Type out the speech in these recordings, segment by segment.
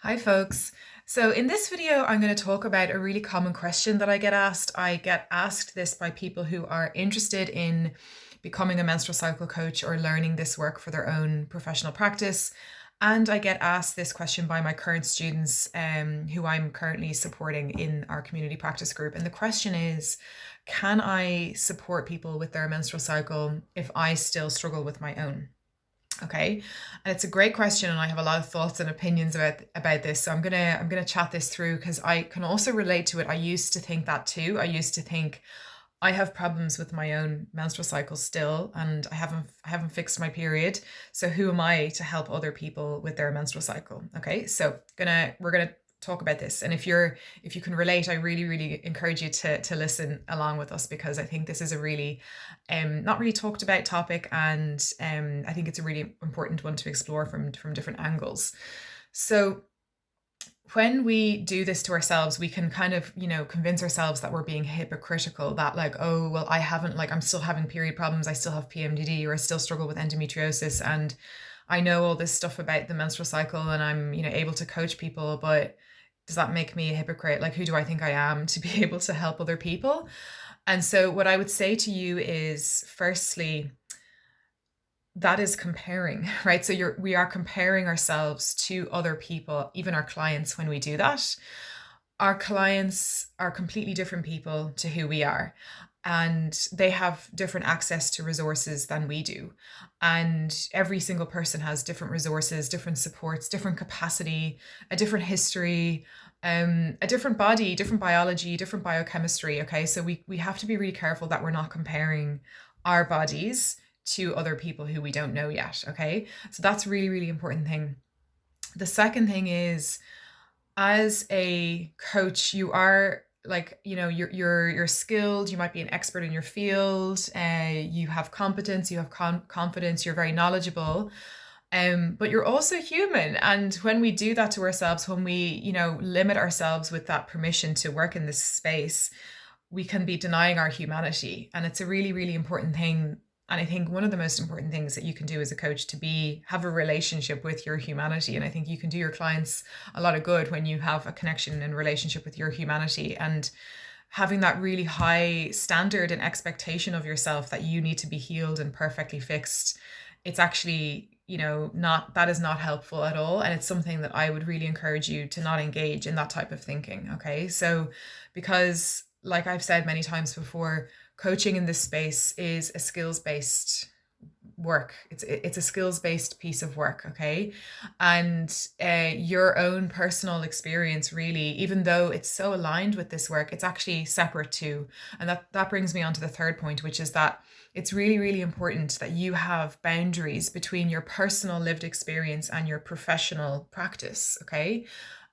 Hi folks. So in this video, I'm going to talk about a really common question that I get asked. I get asked this by people who are interested in becoming a menstrual cycle coach or learning this work for their own professional practice. And I get asked this question by my current students who I'm currently supporting in our community practice group. And the question is, can I support people with their menstrual cycle if I still struggle with my own? Okay, and it's a great question, and I have a lot of thoughts and opinions about this. So I'm gonna chat this through because I can also relate to it. I used to think that too. I used to think I have problems with my own menstrual cycle still, and I haven't fixed my period. So who am I to help other people with their menstrual cycle? Okay, so we're gonna talk about this, and if you can relate, I really encourage you to listen along with us because I think this is a really not really talked about topic, and I think it's a really important one to explore from different angles. So when we do this to ourselves, we can kind of, convince ourselves that we're being hypocritical, that like, oh, well, I'm still having period problems. I still have PMDD, or I still struggle with endometriosis. And I know all this stuff about the menstrual cycle and I'm, able to coach people, but does that make me a hypocrite? Like, who do I think I am to be able to help other people? And so what I would say to you is, firstly, that is comparing, right? So we are comparing ourselves to other people, even our clients, when we do that. Our clients are completely different people to who we are, and they have different access to resources than we do. And every single person has different resources, different supports, different capacity, a different history, a different body, different biology, different biochemistry. Okay, so we have to be really careful that we're not comparing our bodies to other people who we don't know yet. Okay, so that's really important thing. The second thing is, as a coach, you are like, you're skilled. You might be an expert in your field. You have competence. You have confidence. You're very knowledgeable. But you're also human. And when we do that to ourselves, when we, limit ourselves with that permission to work in this space, we can be denying our humanity. And it's a really important thing. And I think one of the most important things that you can do as a coach to have a relationship with your humanity. And I think you can do your clients a lot of good when you have a connection and relationship with your humanity, and having that really high standard and expectation of yourself that you need to be healed and perfectly fixed. It's actually, that is not helpful at all. And it's something that I would really encourage you to not engage in that type of thinking. Okay. So, because like I've said many times before, coaching in this space is a skills-based work. It's a skills-based piece of work, okay? And your own personal experience, really, even though it's so aligned with this work, it's actually separate too. And that brings me on to the third point, which is that it's really important that you have boundaries between your personal lived experience and your professional practice, okay?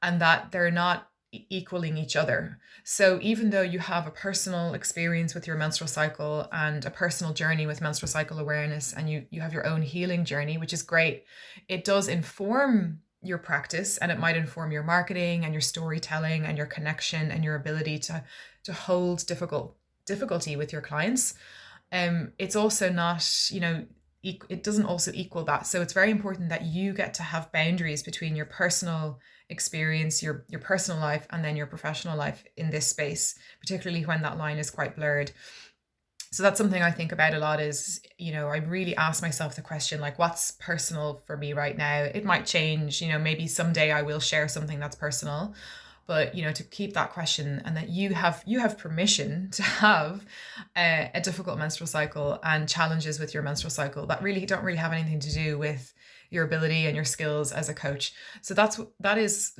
And that they're not equaling each other. So even though you have a personal experience with your menstrual cycle and a personal journey with menstrual cycle awareness, and you have your own healing journey, which is great, it does inform your practice, and it might inform your marketing and your storytelling and your connection and your ability to hold difficulty with your clients. It's also not, it doesn't also equal that. So it's very important that you get to have boundaries between your personal experience, your personal life, and then your professional life in this space, particularly when that line is quite blurred. So that's something I think about a lot is, I really ask myself the question, like, what's personal for me right now? It might change, maybe someday I will share something that's personal, but to keep that question, and that you have permission to have a difficult menstrual cycle and challenges with your menstrual cycle that really don't really have anything to do with your ability and your skills as a coach. So that is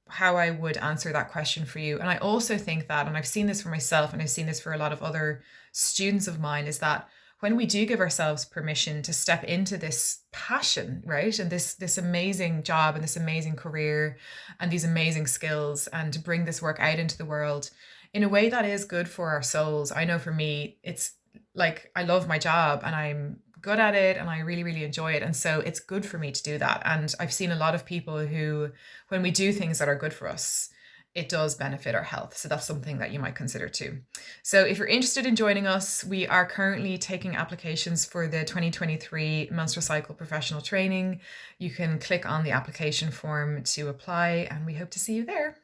how I would answer that question for you. And I also think that, and I've seen this for myself and I've seen this for a lot of other students of mine, is that when we do give ourselves permission to step into this passion, right, and this amazing job and this amazing career and these amazing skills, and to bring this work out into the world in a way that is good for our souls. I know for me, it's like, I love my job and I'm good at it and I really enjoy it, and so it's good for me to do that. And I've seen a lot of people who, when we do things that are good for us, it does benefit our health. So that's something that you might consider too. So if you're interested in joining us, we are currently taking applications for the 2023 Menstrual Cycle Professional Training. You can click on the application form to apply, and we hope to see you there.